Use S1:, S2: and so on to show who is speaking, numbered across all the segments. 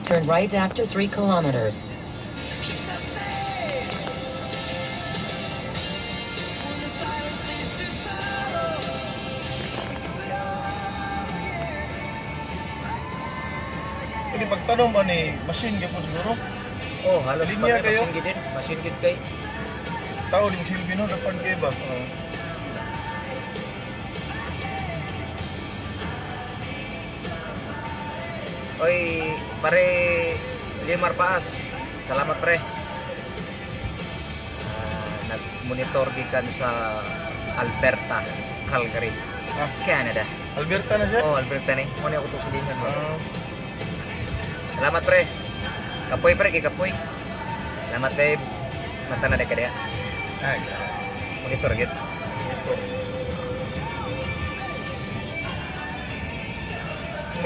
S1: Turn right after 3 kilometers.
S2: Ini pagtanong ba ni machine gyapon siguro?
S3: Oh, halos
S2: Linya kayo?
S3: Machine gid kay.
S2: Tao ning silbi no dapat kay ba?
S3: Oy, pare Limar Paas. Salamat pre. Nag-monitor gikan sa Alberta, Calgary, Canada.
S2: Alberta na siya?
S3: Oh, Alberta ni. Mo ni utos din mo. Salamat pre. Kapoy pre, kay kapoy. Salamat pre. Mata na ka dia.
S2: Ay,
S3: Monitor gid.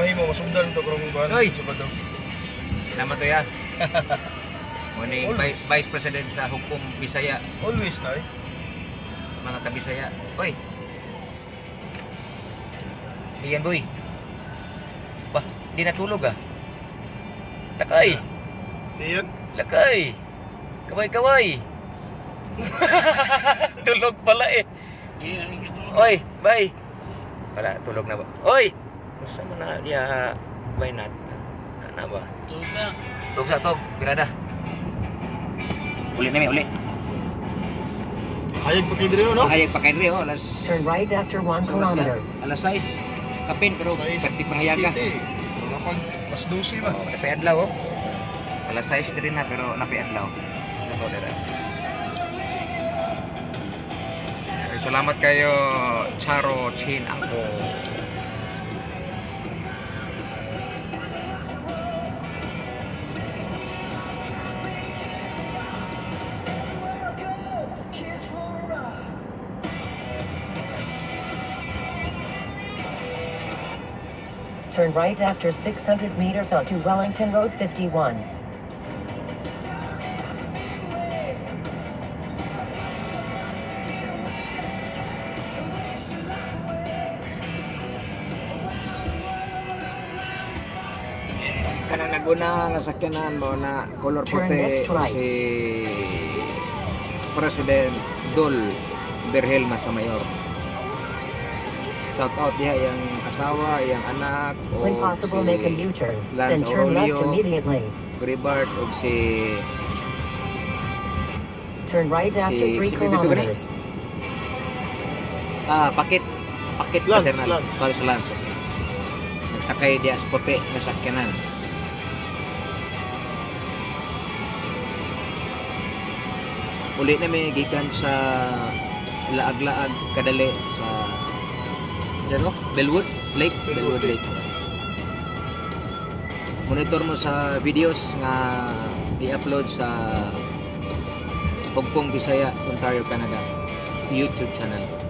S2: mahimo masugdan to karong kuan.
S3: Oy!
S2: Sa bato.
S3: Salamat to ya. Muni
S2: Always.
S3: Vice President sa Hukom Bisaya,
S2: Always na eh.
S3: mga kabisaya. Oy. Diyan boy. Bah, di natulog ah. Takay.
S2: Siyan.
S3: Lakay. Kaway-kaway. Tulog pala eh. Oy, bye. Wala, tulog na ba? Oy! Masa mo na dia bay nat. Kana ba? Tulog sa tog, birada. Uli na mi, uli.
S2: Hayag pa kay dire no?
S3: Hayag pa kay Rio, alas
S1: Turn right after 1 kilometer.
S3: alas 6. Kapin pero pati pahayaga.
S2: Dapat mas 12 ba?
S3: Oh, napiadlaw oh. Alas 6 din na pero napiadlaw. Ito dira. Salamat kayo Charo Chin Angko.
S1: Turn right after 600 meters onto Wellington Road 51.
S3: Kanang naguna nga sakyanan mo na color
S1: Turn
S3: puti
S1: next right.
S3: si President Dol Berhelma sa mayor. Shout out diha yang asawa, yang anak o
S1: When possible, make a U-turn,
S3: Lance
S1: then turn left
S3: Aurelio,
S1: immediately.
S3: Gribart o si
S1: Turn right after 3
S3: si Bibi
S1: kilometers.
S3: pakit
S2: Lance,
S3: paternal.
S2: Lance.
S3: Sorry sa Lance. Nagsakay diha sa puti nga sakyanan. Uli na may gikan sa laag-laag kadali sa Bellwood Lake. Monitor mo sa videos nga i-upload sa Pugpong Bisaya, Ontario, Canada YouTube channel.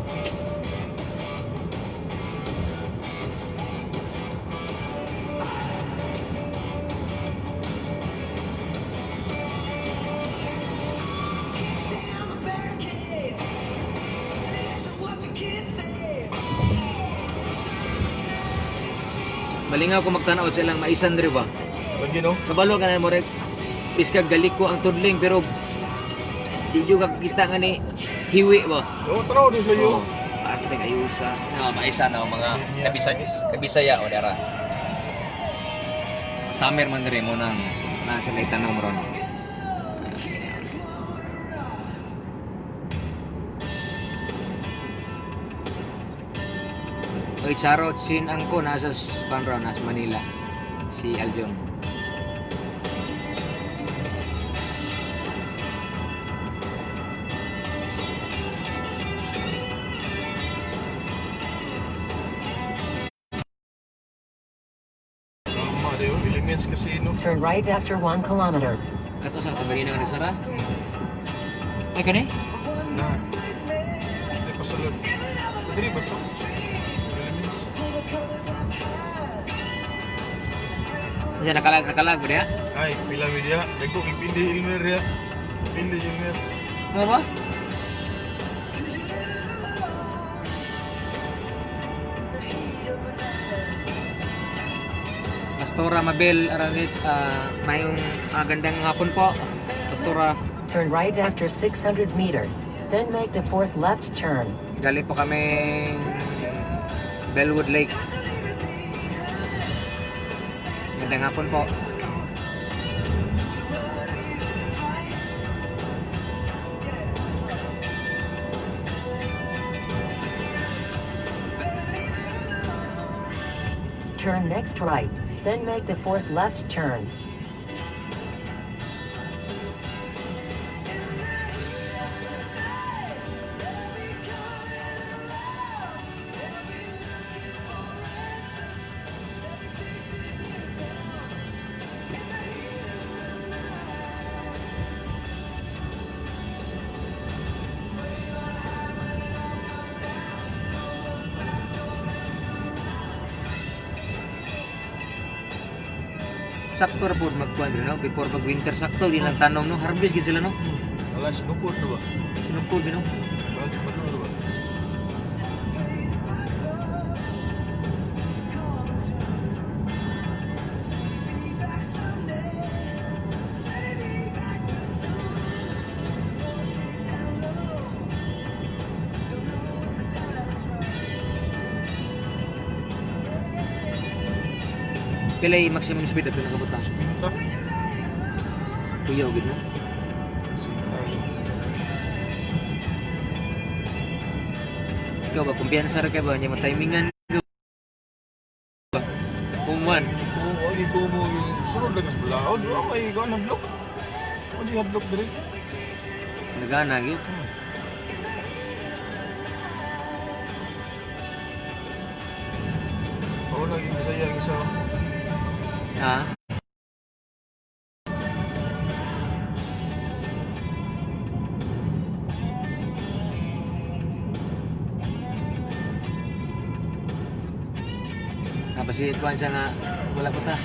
S3: Malingaw ko magtanaw sa ilang maisan diri ba.
S2: Lagi no?
S3: Kabalo ka na mo rek iskag galiko ang tudling pero di juga kita nga ni hiwi ba.
S2: Oo, tanaw din sa iyo.
S3: Ate ayusa. Na maisa na mga kabisaya o dara. Summer man diri mo nang nasa lay tanong mo ron. Oy, Charot Sin Angko nasa Panro, nasa Manila. Si Aljon.
S2: Tama dayo, Elements Casino.
S1: Turn right after 1 kilometer.
S3: Kato sa kanina nga nagsara. Ay kani?
S2: Na. Ay pasalod. Diri ba to? Elements.
S3: Diyan nakalag ba dia?
S2: Ay, pila media. Dagko ipindi Ilmer ya. Pindi Ilmer.
S3: Ano ba? Pastora Mabel Aranit, mayong gandang hapon po. Pastora,
S1: Turn right after 600 meters. Then make the fourth left turn.
S3: galing po kami Bellwood Lake. Gandang hapon po.
S1: Turn next right. Then make the fourth left turn.
S3: Sakto ra po magkuhan rin, no? Before mag-winter, sakto din lang tanong, no? Harvest gid sila, no?
S2: Wala, sinupod na ba?
S3: Sinupod din, no?
S2: Ba't na ba?
S3: Pilay maximum speed ato nakabutang.
S2: Ito?
S3: Tuyaw gid, no? Ikaw ba, kumpiyansa ra ka ba? Nya matimingan ba? Kuman.
S2: Oo, wagi ko mo sunod na kasbalaon. Wala may ikaw hadlok. Wagi hadlok diri.
S3: Nagana gyud.
S2: Oo, lagi masaya ang isa.
S3: Ha? Apa sih kuan siya nga wala ko ta.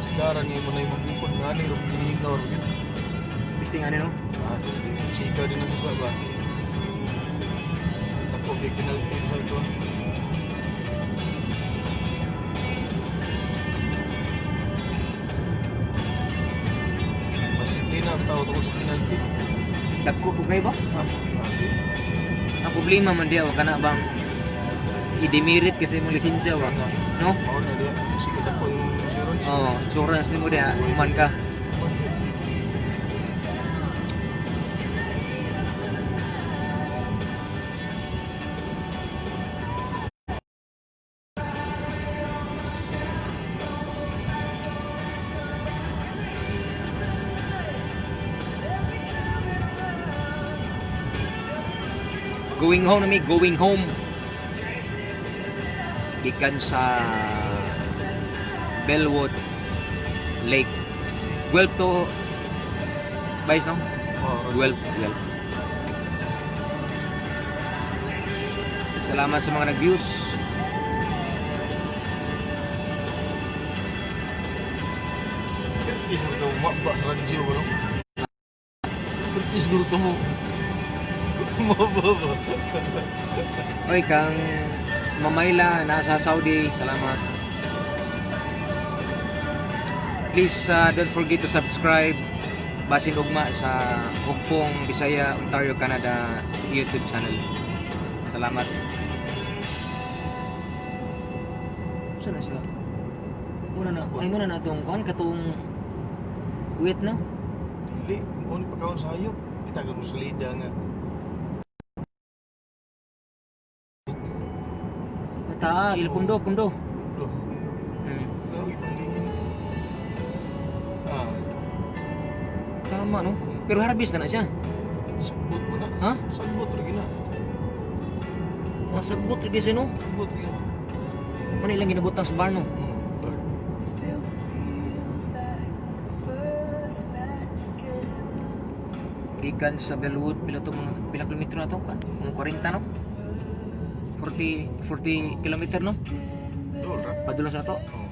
S2: Sekarang yung muna yung magbukod nga ni Rob Dinignor.
S3: Bising ano, no?
S2: Sika din ang suka ba? Ako, may penalty sa ito. Disiplina ang tao tungkol sa penalty.
S3: Dagko po kayo ba?
S2: Ha?
S3: Ang problema man diya, wag ka na bang i-demerit kasi mong lisensya ba? No?
S2: Oo na diya. Sige ako yung insurance.
S3: Oo, insurance ni mo diya, uman ka. Going home na mi, going home. Gikan sa Bellwood Lake. 12 to Vice, no?
S2: Oo.
S3: 12. Salamat sa mga nag-views.
S2: Pertis mo ito, mabak radyo mo, no? Pertis mo ito mo. Mababa.
S3: Oy, kang Mamayla, nasa Saudi, salamat. Please don't forget to subscribe basin ugma sa Hugpong, Bisaya, Ontario, Canada YouTube channel. Salamat. Saan na siya? Muna na itong kuhan, katong wait na.
S2: Dili, mo ni pagkaon sa hayop. Kita ka mo sa lida nga.
S3: Mata, pundo.
S2: Bro, lagi pandingin.
S3: Tama, no? Pero harvest na siya.
S2: Sagbot mo na.
S3: Ha?
S2: Sagbot lagi na.
S3: Nasagbot lagi siya, no?
S2: Sagbot lagi na.
S3: Manilang ginabutang sa bar, no? Gikan sa Bellwood, pila kilometro na to kan? Mga 40, no? 40 kilometer, no?
S2: Dol ra.
S3: Padulas na to.
S2: Oo.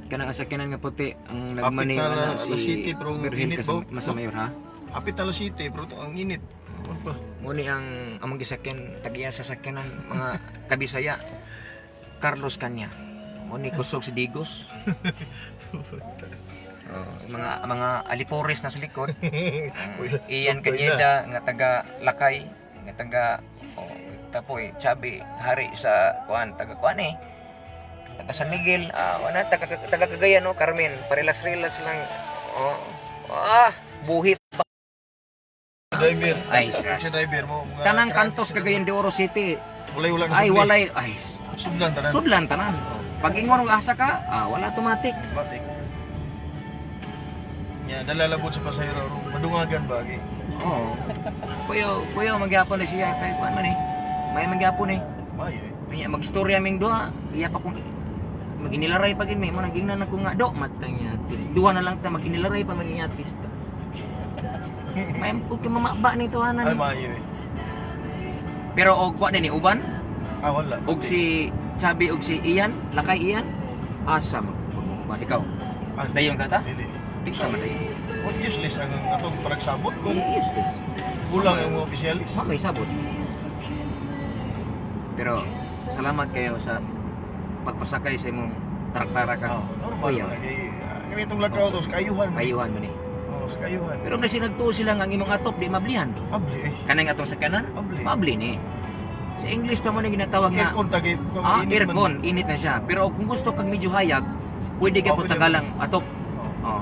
S3: Kanang asakyanan nga puti ang
S2: Kapit
S3: nagmaning
S2: na
S3: ano,
S2: Alas City, pero
S3: Berhin
S2: init
S3: ka sa
S2: ba?
S3: Masamayor, ha?
S2: Apit na City, pero ang init. Ano pa?
S3: Muni ang among gisakyan tagiya sa sakyanan mga kabisaya. Carlos Kanya. Muni kusog si Digos. Mga alipores na sa likod. Iyan Kanyeda nga taga Lakay, nga taga tapoy Chabi hari sa taga taga San Miguel, taga Cagayan no, Carmen, parelax relax lang. Buhi
S2: Driver.
S3: Ay,
S2: Si driver mo. mga
S3: tanang
S2: truck.
S3: kantos Cagayan de Oro City.
S2: Wala na
S3: Ay
S2: subli.
S3: walay
S2: Sudlan tanan.
S3: sudlan tanan. Pag ingon og asa ka, wala automatic.
S2: Batik. Ya, dalalabot sa pasahero. Madungagan ba gi?
S3: Oo. Kuya magyapon na siya kay kuan man May magyapon
S2: Mayo eh.
S3: May magistorya ming duha, iya pa kung maginilaray pa gid mo nagingnan ako nga do matang yatis. Duha na lang ta maginilaray pa man yatis ta. May ko mamaba nito
S2: Ay,
S3: hanan.
S2: mayo eh.
S3: Pero og wa din uban
S2: Wala.
S3: og si Chabi og si Ian, Lakay Ian. Asa mo? Ikaw. Dayon ka ta?
S2: Dili.
S3: Di ka man dayon.
S2: What useless ang atong panagsabot kung
S3: Useless.
S2: kulang ang mga opisyalis.
S3: May sabot. Pero salamat kayo sa pagpasakay sa imong traktara ka.
S2: Normal
S3: Kuya.
S2: na kay ganitong lakaw to sa kayuhan.
S3: Kayuhan man
S2: Sa kayuhan.
S3: Pero na sinagtuo sila nga ang imong atop di mablihan.
S2: Abli eh.
S3: Kanang atong sakyanan?
S2: Mabli.
S3: Mabli ni. Sa English pa mo na ginatawag nga
S2: Aircon tagi.
S3: aircon, init na siya. Pero kung gusto kag medyo hayag, pwede ka
S2: Okay
S3: po tagalang atop.
S2: Oh.
S3: Oh.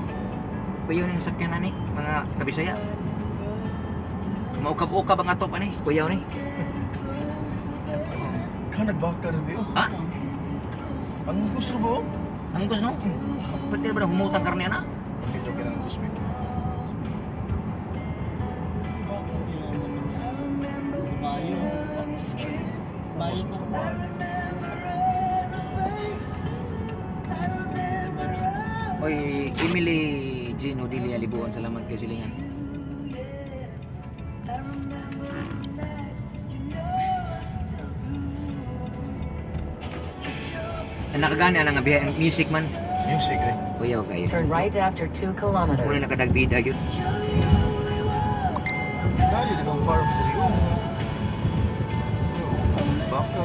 S3: Kuya yung sakyanan ni, mga kabisaya. Maukab-ukab ang atop ani, kuya ni.
S2: Ka nagbaka na diyo.
S3: Ha?
S2: Ang gusto mo?
S3: Ang gusto no? Pwede ba na humutang karne na?
S2: Medyo kinang gusto mo.
S3: Oy, Emily Gino Dilia Libuon, salamat kayo silingan. Nakagana na nga biya music man.
S2: Music eh.
S3: Kuya kayo.
S1: Turn right after 2
S3: Muna
S1: kilometers.
S3: nakadagbida yun.
S2: Dali di bang farm ko yun. Baka.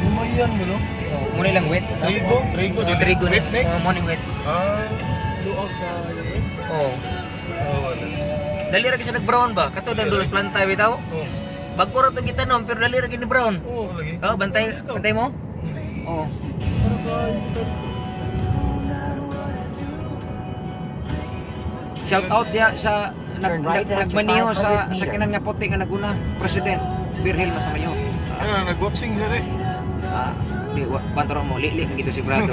S2: Lumayan mo no?
S3: Muna lang wet.
S2: Trigo? Trigo?
S3: Trigo na.
S2: Wet neck?
S3: Morning wet.
S2: Luog ka yun.
S3: Oo.
S2: Wala.
S3: Dali ra kasi nag-brown ba? Kato nang dulas planta bitaw. Bagko ra to gitanom pero dali ra gini brown.
S2: Oo, lagi.
S3: Oh, bantay mo? Oo. Shout out ya sa
S1: Turn right after
S3: nagmaniho
S1: 500
S3: sa
S1: meters.
S3: kinang nga puti nga naguna President Virgil Masamayo.
S2: Nag-watching siya rin.
S3: Di pantoro mo lili ng gito si Brado.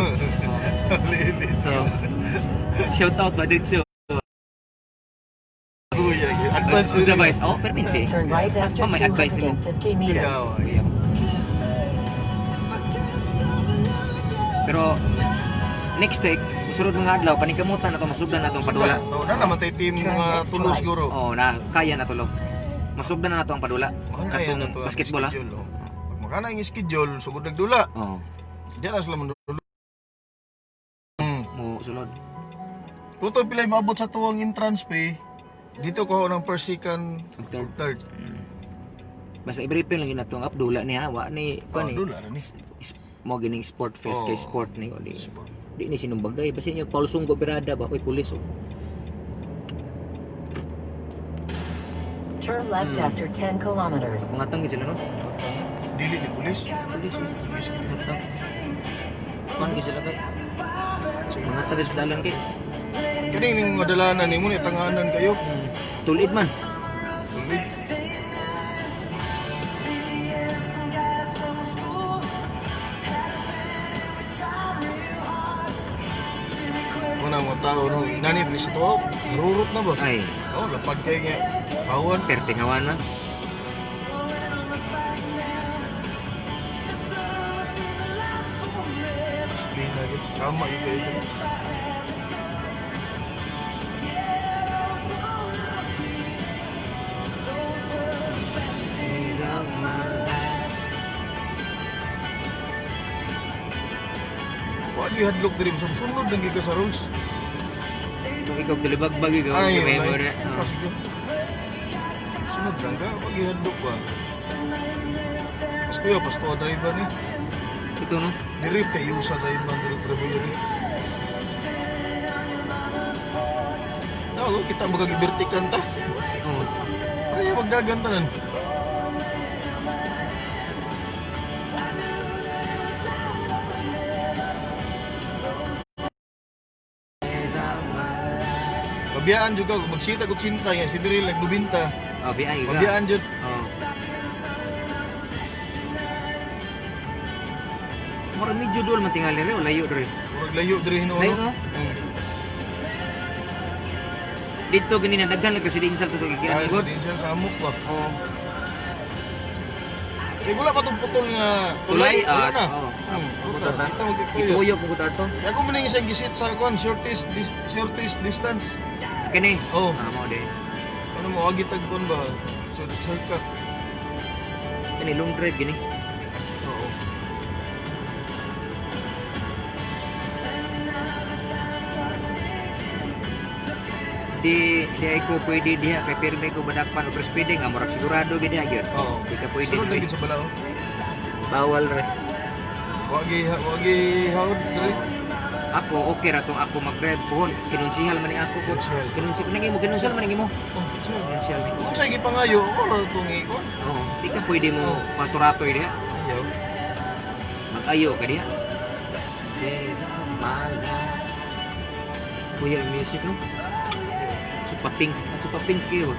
S3: So shout out ba dito.
S2: Advance
S3: Sa vice. Oh, perminte.
S1: Turn right after
S3: may advice nimo.
S1: 250 meters.
S3: Pero next week, sunod mga adlaw panikamutan na to masugdan na tong padula.
S2: Na naman tayo team mga tulo siguro.
S3: Oh, na kaya na tulo. Masugdan na to ang padula.
S2: Kaya na
S3: Katong
S2: to ang
S3: basketball ha.
S2: schedule, oh. Pag makana yung schedule, sugod nagdula.
S3: Oh,
S2: Diyan na sila mandulo.
S3: mo sulod.
S2: Tutoy pila maabot sa tuwang entrance pay. Dito ko ng first, second,
S3: Third.
S2: third.
S3: Basta i-briefing lang yun na itong Abdullah niya. Wa ni, kuan ni.
S2: Doon na ni.
S3: Mo gining sport fest kay
S2: Oh.
S3: sport ni. O di.
S2: Sport.
S3: Di ni sinumbagay. Basta niyo, Paul Sunggo Berada ba? Ako'y pulis o.
S1: Turn left after 10 kilometers.
S3: Mga tanggit sila no?
S2: Dili ni pulis.
S3: Pulis o. Mga tang. Kuan gid sila kay. Mga tanggit sa dalan kay.
S2: Kani ning madalanan nimo ni tanganan kayo.
S3: Tulid man.
S2: Tuloy. Muna mga tao no, nani please to. Rurot na ba?
S3: Ay,
S2: Oh, lapad kay nga. Awan.
S3: pertingawan na.
S2: Disiplina gid. Tama yun kayo. Wag ihadlok diri sa sunod lang gid ka sa rules.
S3: Kung ikaw dilibagbag ikaw,
S2: Ay,
S3: may mo
S2: wala.
S3: na.
S2: Sige. Sunod lang ka, wag ihadlok ba. Mas kuya, pas ko driver ni.
S3: Ito no?
S2: Dirip kayo sa driver diri trabaho ni. No, kita magagi-vertikan ta.
S3: Oo.
S2: Ay, magdagantanan. Pabiyaan juga magsita kog cinta nga si Biril nagbubinta.
S3: Oh, BI ka.
S2: Pabiyaan jud.
S3: Oh. Mura medyo dul matingali rin o layo rin.
S2: Murag layo diri hino.
S3: Layo, no? Dito ganina daghan lang kasi diinsal to
S2: Ay,
S3: gigian igod.
S2: din siya sa amok ba.
S3: Oh.
S2: Eh wala pa tong putol nga
S3: Tulay
S2: wala na.
S3: oh.
S2: Puta, kita magkikuyo.
S3: Ikuyo ko kutar to.
S2: Ya ko muna isang gisit sa kon shortest distance.
S3: Kini.
S2: Oh,
S3: Mo de.
S2: ano mo agi tag kon ba? Shortcut.
S3: Kini long drive gini.
S2: Oo.
S3: Di ay ko pwede diha kay pirmi ko badakpan over speeding amorag sigurado gid diha gyud.
S2: Oo.
S3: Di ka pwede.
S2: Sunod
S3: dre.
S2: lagi sa balaw.
S3: Bawal re.
S2: Wagi haud diri.
S3: Ako okay ra tong ako mag-drive pohon. Kinunsihal man ni ako ko. Kinunsi ko nang imo kinunsal man imo.
S2: Oh, sure.
S3: Kinunsihal ni.
S2: Kung sa gipangayo, wala tong ikon.
S3: Oo, di ka pwede mo maturatoy diha.
S2: Ayaw.
S3: Mag-ayo ka diha. Maga. Kuya yung music no? Supapings kayo.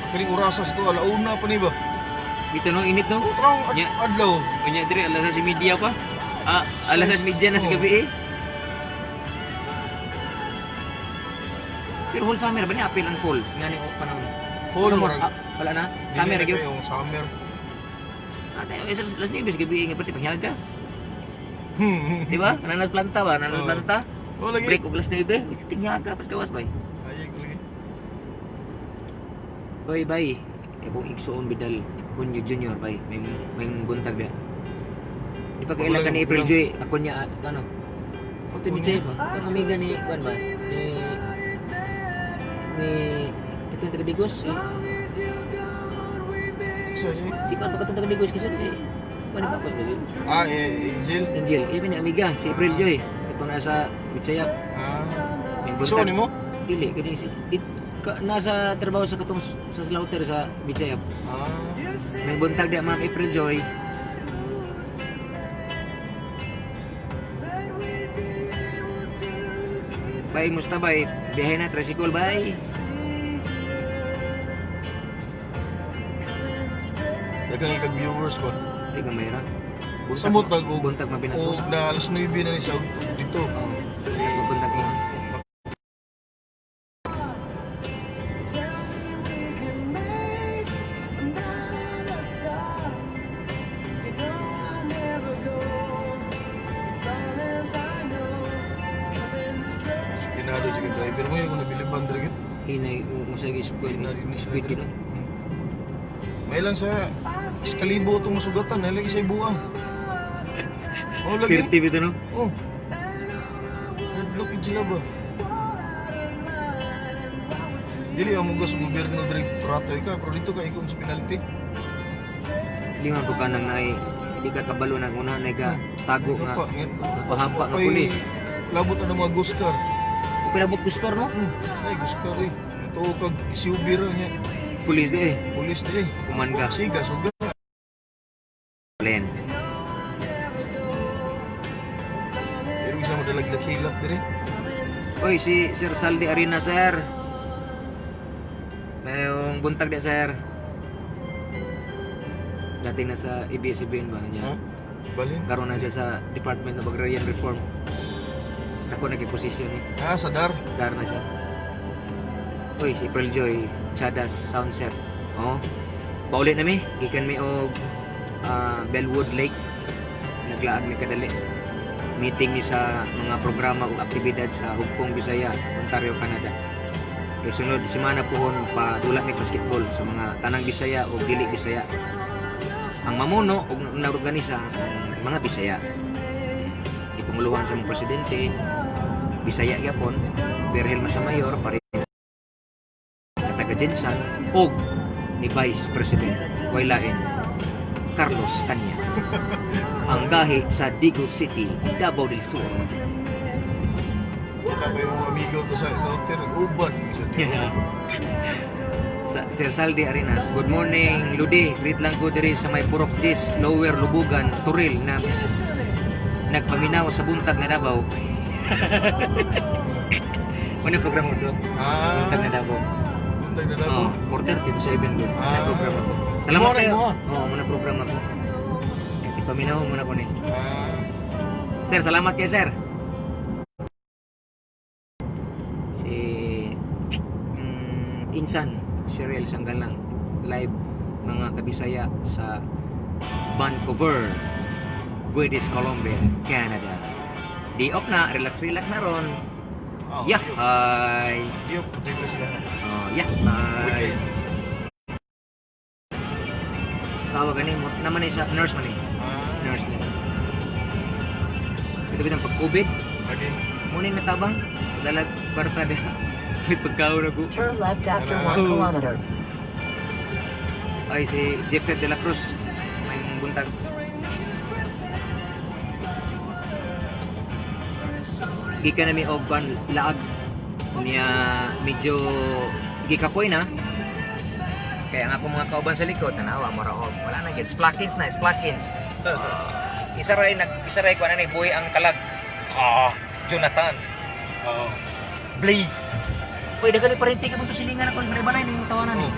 S2: Kaling urasas to, alauna pa ni ba?
S3: Dito no, init no?
S2: Utrang
S3: Nya.
S2: adlaw.
S3: Kanya dire alas sa media pa. Alas sa media na sa gabi eh. Pero whole summer ba ni apil ang fall? Nga ni panahon.
S2: Fall,
S3: Ano mo?
S2: marag-
S3: Wala na. Summer gyud.
S2: Yung summer.
S3: Tayo alas 9 sa gabi nga pati pangyaga. Di ba? Nanas planta ba? Nanas
S2: Oo.
S3: planta.
S2: Oh, lagi.
S3: Break og alas 9. Tingyaga pas gawas bay.
S2: Ayay ko lagi.
S3: Bay bay. Akong igsuon bidal Kunyo Junior bay. May buntag dia. Di pa kailan ka ni April Joy. Ako niya ano? Ito ni Jay ba? Ang amiga ni Juan ba? Ni ito yung taga-Digos.
S2: So, yun.
S3: Si Juan ba katong taga-Digos kasi si Juan ba pa kasi?
S2: Angel.
S3: Angel. Ibi ni amiga si April Joy. Ito nasa Bitsayap. May
S2: So, ni mo?
S3: Dili kani si nasa trabaho sa katong sa slaughter sa Bitsayap. May buntag dia mga April Joy. Bye, musta bye? Biyahe na, tricycle, bye.
S2: Dagang ikag viewers ko.
S3: Ay, kamera.
S2: Samot na ko.
S3: Buntag mabinas mo.
S2: O na alas 9 na ni sa dito.
S3: Oo. Buntag mo.
S2: Pinado si driver mo yung nabiliban diri.
S3: Hinay, musay speed.
S2: Pinado ni
S3: Speed din.
S2: May May lang sa iskalibo itong masugatan. May lagi sa ibuang. Oh, lagi.
S3: 30 bito no?
S2: Oh. Lukid sila ba? Dili ang mugas sa gobyerno diri turatoy ka, pero dito ka ikon sa penalty.
S3: Lima ko ka nang ay hindi ka kabalo na una na ka tago nga pahampa nga
S2: Pay-
S3: pulis.
S2: Labot na ng mga guskar.
S3: O pinabot ko store no?
S2: Ay, guskar eh. Ito kag isiubira niya.
S3: Pulis di eh.
S2: Pulis na eh.
S3: Kuman ka.
S2: Siga, suga.
S3: Len.
S2: Pero isa mo dalag-hilak diri.
S3: Oy, si Sir Saldi Arena, sir. Mayroong buntag di, sir. Dati na sa ABS-CBN ba
S2: Ha?
S3: niya?
S2: Balin?
S3: Karoon na siya sa Department of Agrarian Reform. Ako nag-position eh.
S2: Ah, sa dar.
S3: Dar na siya. Uy, si Pearl Joy, Chadas Soundset. Oh. Paulit na mi, gikan mi og Bellwood Lake. Naglaag mi kadali. Meeting ni sa mga programa ug aktibidad sa Hugpong, Bisaya, Ontario, Canada. Kay sunod semana pohon padula mi basketball sa mga tanang Bisaya o dili Bisaya. Ang mamuno ug naorganisa ang mga Bisaya. Ipanguluhan sa mga presidente Bisaya gyapon, Berhel Masamayor pare taga Jensan og ni Vice President Wailain Carlos Kanya. Ang gahi sa Digo City, Davao del Sur.
S2: Kita pa yung mga amigo ko sa hotel. Uban.
S3: Sa Sir Saldi Arenas, good morning Ludi, greet lang ko diri sa may Purok Gis, Lower Lubugan, Turil na nagpaminaw sa buntag na Davao. Ano programa mo doon?
S2: Ah.
S3: Buntag na Davao.
S2: Buntag na Davao.
S3: Oh, 4:37 doon.
S2: Ah.
S3: Programa ko. Salamat
S2: Morning
S3: kayo.
S2: mo.
S3: Oo, muna programa ko. Ipaminaw muna ko ni.
S2: Ah.
S3: Sir, salamat kayo, sir. Si Insan, Cheryl Sanggalang, live mga kabisaya sa Vancouver, British Columbia, Canada. Day off na, relax na ron.
S2: Oh,
S3: Yeah, hi.
S2: Yup, putih ko sila.
S3: Oh, yeah, hi. Tawag ganin mo naman eh sa nurse man eh.
S2: Ah.
S3: Nurse niya. Ito bitang pag-COVID,
S2: Lagi.
S3: muna yung natabang, dalag barta din. May pagkaon ako.
S1: Turn left after 1
S3: Oh.
S1: kilometer.
S3: Ay, si Jeffet de la Cruz, may buntag. Gika na mi og ban laag niya medyo gikapoy na. Kaya nga po mga kauban sa likod, tanawa mo raw, wala na gyud splackins na, splackins. Isa ray ko na ni buhi ang kalag. Jonathan.
S2: Oo.
S3: Blaze. Uy, dagan ni parenti ka mo silingan ako ni banay ning tawanan.
S2: Oh.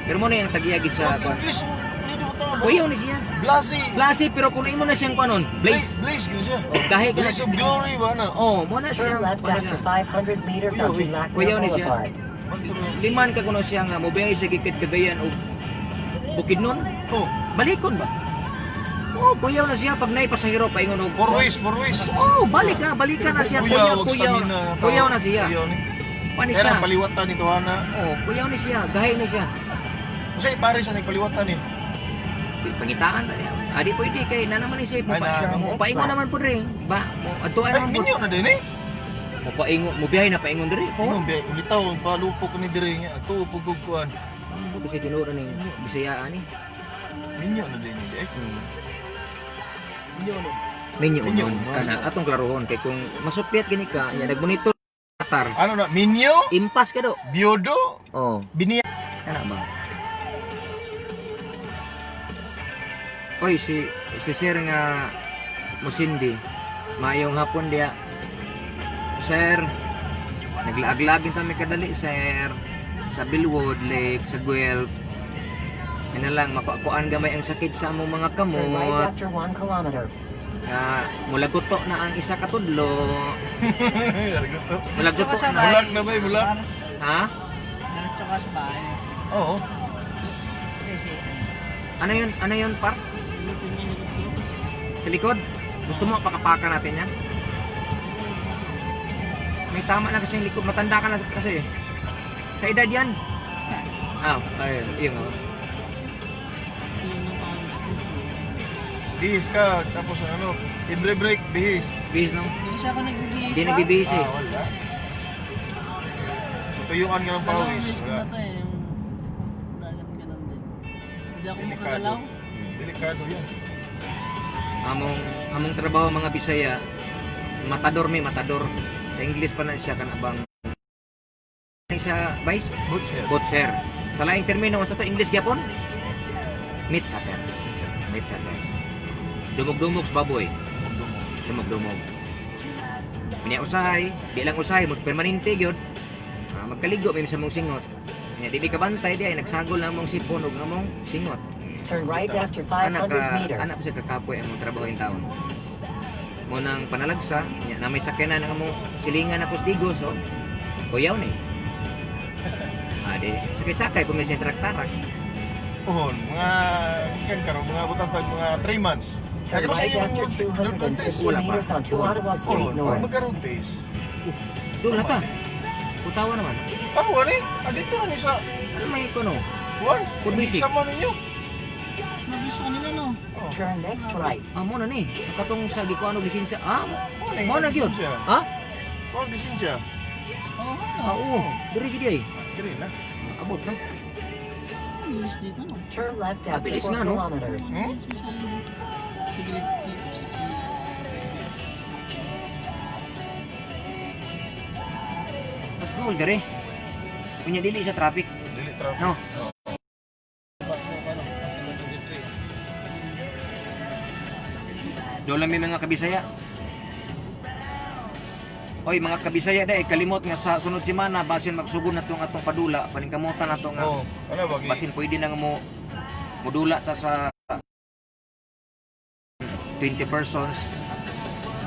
S3: Pero mo na yung tagiyagid sa kuan.
S2: Please, hindi mo tama.
S3: Kuyaw ni siya.
S2: Blasi.
S3: Blasi pero kung imo na siyang kuanon, Blaze.
S2: Blaze, gini siya.
S3: Oh, kahit ka na
S2: Blaze of glory ba na?
S3: Oh, mo na siya.
S1: Turn left after 500 meters onto
S3: Kuyaw
S1: Lackner
S3: ni siya.
S1: Boulevard.
S3: Liman ka kuno siya nga mobiyahe sa gikit Cagayan o Bukidnon.
S2: Oh,
S3: Balikon ba? Oh, kuyaw na siya pag nay pasahero paingon og.
S2: four ways.
S3: Oh, balikan na siya. Kuyaw na siya.
S2: Kuyaw ni.
S3: Pani
S2: Kaya
S3: siya.
S2: lang paliwatan ni Tuana.
S3: Oh, kuyaw ni siya. Gahay ni siya.
S2: Kasi pare siya nagpaliwatan eh.
S3: Pangitaan ta niya. Adi pwede kay na naman ni siya mo
S2: Ay, na-
S3: paingon naman pud rin. Ba, mo adto ay
S2: Ay,
S3: naman pud.
S2: minyo na din eh.
S3: Mo paingon, mo biyahe na paingon diri.
S2: Ano, ulitaw, palupok ni diri nga. Ito, pagkukuan.
S3: Ano ba kasi tinuro ni Bisayaan ni?
S2: Minyo na din eh. Minyo na.
S3: Minyo
S2: Minyo.
S3: yun kana atong klarohon kay kung masupyat gini ka, nya nagmonitor atar.
S2: Ano na, minyo,
S3: Impas ka do.
S2: biodo,
S3: Oh,
S2: biniya.
S3: kana ba? Oy, si Sir nga Musindi, mayong hapon dia. Sir, naglaag-lagin kami kadali, sir. Sa Billwood Lake, sa Guelph. Yan na lang, mapakuan gamay ang sakit sa among mga
S1: Turn right
S3: kamot.
S1: after 1 kilometer.
S3: Mulaguto na ang isa katudlo. Mulaguto na.
S2: Bulag na ba, bulag?
S3: Ha?
S4: Tsaka sa bahay.
S2: Oo.
S4: Kasi,
S3: Ano yun, par? Sa likod? Gusto mo pakapaka natin yan? May tama na kasi yung likod. Matanda ka na kasi. Sa edad yan. Ayun, yun.
S2: bihis ka, tapos ano, i-break, bihis.
S3: Bihis no?
S4: Hindi siya ako nagbibihis
S3: Hindi
S4: pa.
S3: nagbibihis eh.
S2: Wala. Tutuyuan ka ng
S4: Dalawang
S2: pawis.
S4: beses
S2: Wala.
S4: na to eh. Yung dagan-ganan din. Hindi ako
S2: Delikado.
S4: makagalaw.
S2: Delikado yan.
S3: Among trabaho mga Bisaya, matador may matador. Sa English pa na siya kanabang siya vice
S2: Good sir.
S3: botser. Sa laing termino sa to English gyapon. Meat cutter. Meat cutter. Dumog-dumog sa baboy. Dumog-dumog. Minya usahay, di lang usahay magpermanente gyud. Magkaligo may sa mong singot. Nya di ka bantay di ay nagsagol lang mong sipon ug among singot.
S1: Turn right after
S3: Anak
S1: 500
S3: anak
S1: meters.
S3: sa kakapoy ang trabaho in taon. Mo nang panalagsa, nya na may sakyanan nga mo silingan na pusdigo so kuyaw ni. Di sakay-sakay kung may sentrak-tarak.
S2: Pohon, mga kan karo mga butang tag mga 3 months.
S1: Turn right after 250
S3: Wala pa.
S1: meters onto Ottawa Street
S2: Pohon,
S1: North.
S2: magkarotes.
S3: Doon na ta. Putawa naman.
S2: Wala eh. Dito na ni sa
S3: Ano may ikono?
S2: Juan.
S3: Food basic.
S2: Sama ninyo.
S4: Mabilis ka nila no.
S2: Oh.
S1: Turn next right.
S3: Mo na ni. Katong sa gikuano lisensya. Mo na gyud.
S2: Lisensya.
S3: Ha?
S2: Kuha lisensya.
S4: Oo.
S3: Oo. Diri gid ay.
S2: Dili na.
S3: Abot na.
S4: Mabilis dito no.
S1: Turn left after
S3: Mabilis
S1: 4
S3: nga, no?
S1: kilometers.
S4: Cigarette tips.
S3: Mas goal diri. Punya dili sa traffic.
S2: Dili traffic.
S3: No. Doon lang may mga kabisaya. Oy mga kabisaya dai kalimot nga sa sunod semana basin magsugod na tong atong padula paningkamutan nato nga
S2: Oh, ano ba?
S3: basin pwede na nga mo modula ta sa 20 persons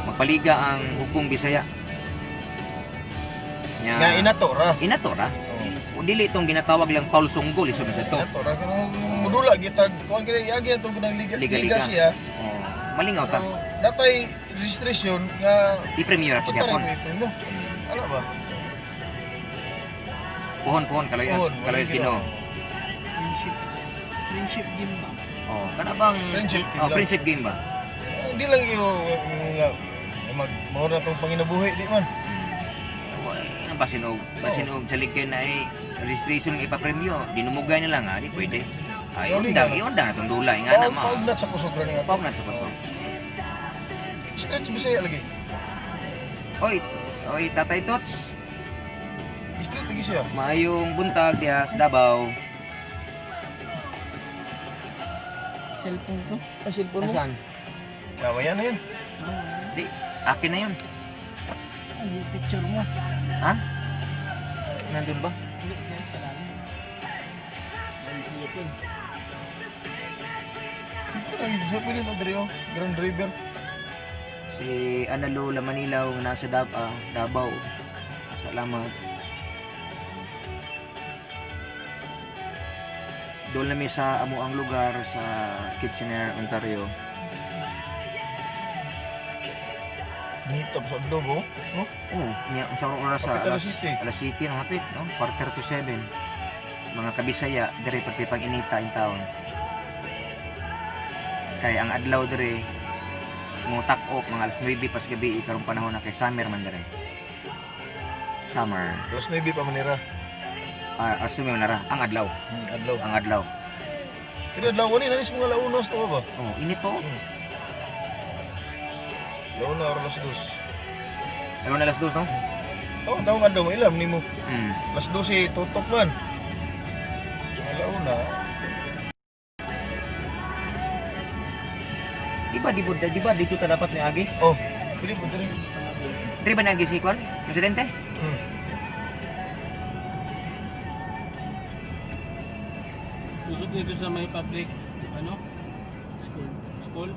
S3: magpaliga ang hukong Bisaya.
S2: Nga inato ra.
S3: Inato ra.
S2: Oh.
S3: Kung dili itong ginatawag lang Paul Sunggol iso na ito.
S2: Inato ra kung modula gitag kuan kini yagi ato kunang liga
S3: Liga-liga.
S2: siya.
S3: Oh, malingaw ta.
S2: So, datay registration nga
S3: I-premier ato gyapon.
S2: mo. Ano ba?
S3: Puhon kaloy
S2: Puhon,
S3: kaloy
S2: walang
S3: Gino.
S4: Friendship game ba?
S3: Oh, kana bang
S2: Friendship game lang.
S3: friendship game ba?
S2: Hindi lang yung nga mao na tong panginabuhi di man.
S3: Ang basin og saligay na ay registration ng ipapremyo, dinumugay na lang ha, di pwede. Ay, undang na itong dulay nga na
S2: Pag na sa kusog ra ni
S3: Pag na sa paso.
S2: Stretch Bisaya lagi.
S3: Oy, Tatay Tots,
S2: Stretch lagi siya.
S3: maayong buntag diha sa Davao.
S4: Cellphone ko.
S2: Ang cellphone mo.
S3: Nasaan?
S2: Kawayan na yan.
S3: Di, akin na yun.
S4: Ano yung picture mo?
S3: Ha? Nandun ba?
S4: Hindi, dyan sa lalim. Nandito.
S2: Siya pwede ito dito. Grand River.
S3: Si Analo Lamanilaw nasa Davao. Salamat. Doon namin sa amuang lugar sa Kitchener, Ontario.
S2: Nito sa Adobo. Oh,
S3: Oh, niya ang sarong oras sa
S2: Hapit alas 7.
S3: City na hapit, no? Quarter to 7. Mga kabisaya, dire pati pag inita in town. Kaya ang adlaw dire mo tak-op mga alas 9 pas gabi karong panahon na kay summer man dire. Summer.
S2: Alas 9 pa manira.
S3: Assume mo na ra ang adlaw.
S2: Adlaw.
S3: Ang adlaw.
S2: Kaya adlaw ni nanis mga launos to ba?
S3: Oh, init po.
S2: Launa or alas 2.
S3: Ano na alas 2, no?
S2: Oh, daw nga daw mo ilam nimo.
S3: Hmm.
S2: Alas 12 tutok man. Launa.
S3: Di ba dito ta dapat ni agi?
S2: Oh, pwede po diri.
S3: Dire ba nagi si Kwan? Presidente?
S4: Usog dito sa may public, school.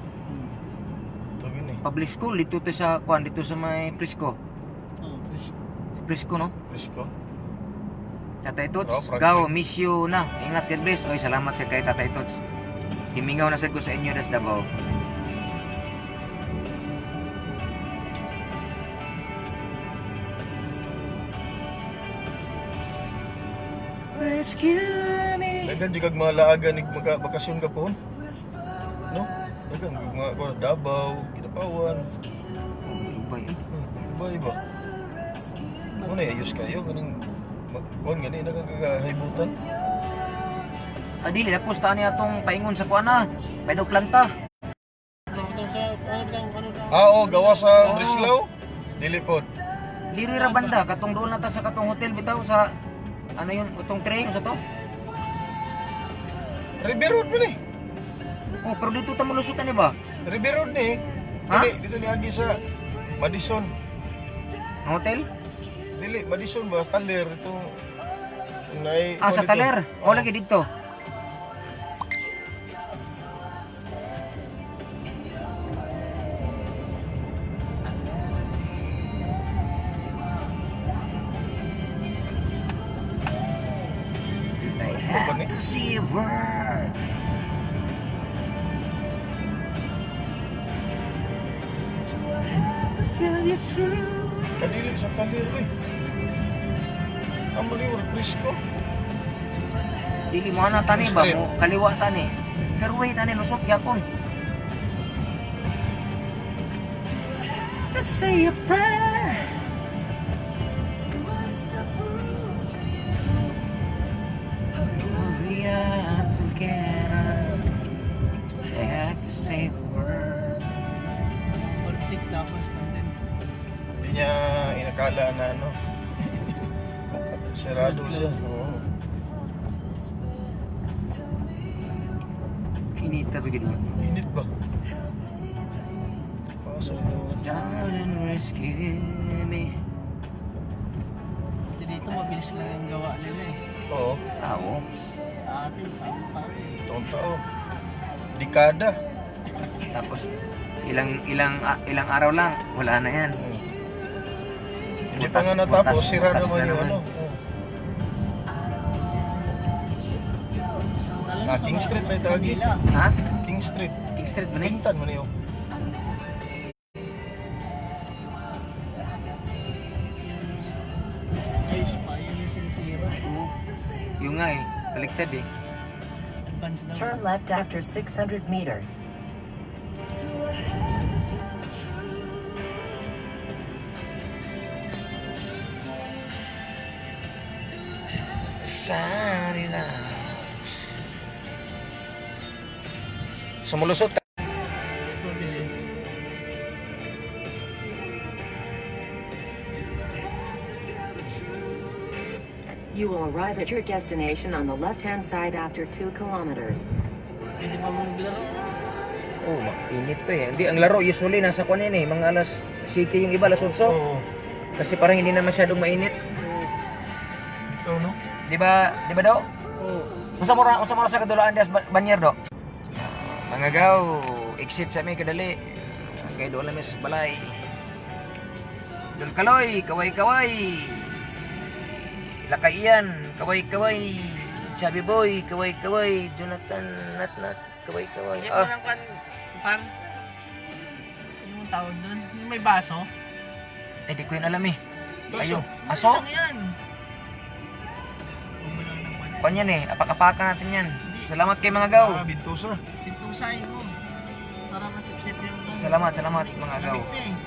S2: Ito gini.
S3: Public school dito to sa Kwan dito sa may Prisco.
S4: Oh, fresh.
S3: Sa Prisco, no?
S2: Frisco.
S3: Tatay Tots,
S2: Oh, Frank.
S3: gaw, miss you na. Ingat God bless. Oy, salamat sa kay Tatay Tots. Himingaw na sad ko sa inyo das Davao. Rescue me.
S2: Dagan jud kag mga laaga ni magka bakasyon ka po. No? Dagang mga ko Davao, Kinapawan.
S3: Ibay eh.
S2: Iba. Ano ayos kayo kanang kon gani nagkakahaybutan.
S3: Dili tapos taan niya atong paingon sa kuana. Pedog planta.
S2: Oo, gawa sa Brislao. Dili pod.
S3: Diri ra banda katong doon nata sa katong hotel bitaw sa ano yun, utong train sa to.
S2: River Road man eh.
S3: Oh, pero dito ta mulusutan ni ba?
S2: River Road ni.
S3: Ha?
S2: Dito ni agi sa Madison.
S3: Ang hotel?
S2: Dili, Madison ba? Taler ito. Nay,
S3: Sa Taler. O lagi dito. I have to see a word. To tell you true.
S2: Kadili sa Taler eh. Amo ni Frisco.
S3: Dili mo na tani ba mo kaliwa tani. Fairway tani lusot gyapon. To say a prayer. We are together. I have to say a word.
S4: Politik dapat content.
S2: Hindi niya inakala na ano. Sarado siya. Oo.
S3: Finita begini.
S2: Init ba? Pasok mo.
S3: Darling, rescue me.
S4: Dito mabilis lang ang gawa nila eh.
S2: Oo.
S3: Awo.
S4: Sa atin, taon-taon.
S2: Taon-taon. Dekada.
S3: Tapos ilang araw lang wala na yan.
S2: Hindi pa nga natapos, sira
S3: butas
S2: naman
S3: na
S2: yung
S3: naman.
S2: ano. King Street na itagi.
S4: Manila.
S3: Ha?
S2: King Street.
S3: King Street ba ni?
S2: Pintan mo niyo.
S4: Ayos pa, yun yung sinisira.
S3: Oo. Yung nga eh, baliktad eh.
S4: Advance daw.
S1: Turn left after 600 meters.
S3: Sorry na. Sumulusot ka.
S4: Mabilis.
S1: You will arrive at your destination on the left-hand side after 2 kilometers.
S4: Hindi pa mo naglaro.
S3: Oh, mainit pa eh. Hindi, ang laro usually nasa kuwan yan eh. Mga alas 7 yung iba, alas 8.
S2: Oo.
S3: Kasi parang hindi na masyadong mainit.
S2: Ikaw no?
S3: Di ba daw?
S4: Oo.
S3: Usa mo ra sa kadulaan des banyer do. Mga gaw, exit sa may kadali. Kay do lamis balay. Dul kaloy, kaway-kaway. Lakay iyan, kaway-kaway. Chubby boy, kaway-kaway. Jonathan, nat, kaway-kaway.
S4: Hindi mo lang pan. Yung tawag doon. Yung may baso.
S3: Eh, di ko yun alam eh.
S2: Baso?
S3: Ayun, aso?
S4: Ano yan? Huwag mo lang ng pan.
S3: Kuan yan eh, apak-apakan natin yan. Salamat kay mga gaw.
S2: Bintusa.
S4: Pintusahin mo. Para masip-sip yung...
S3: Salamat mga gaw.
S4: Lamig na eh.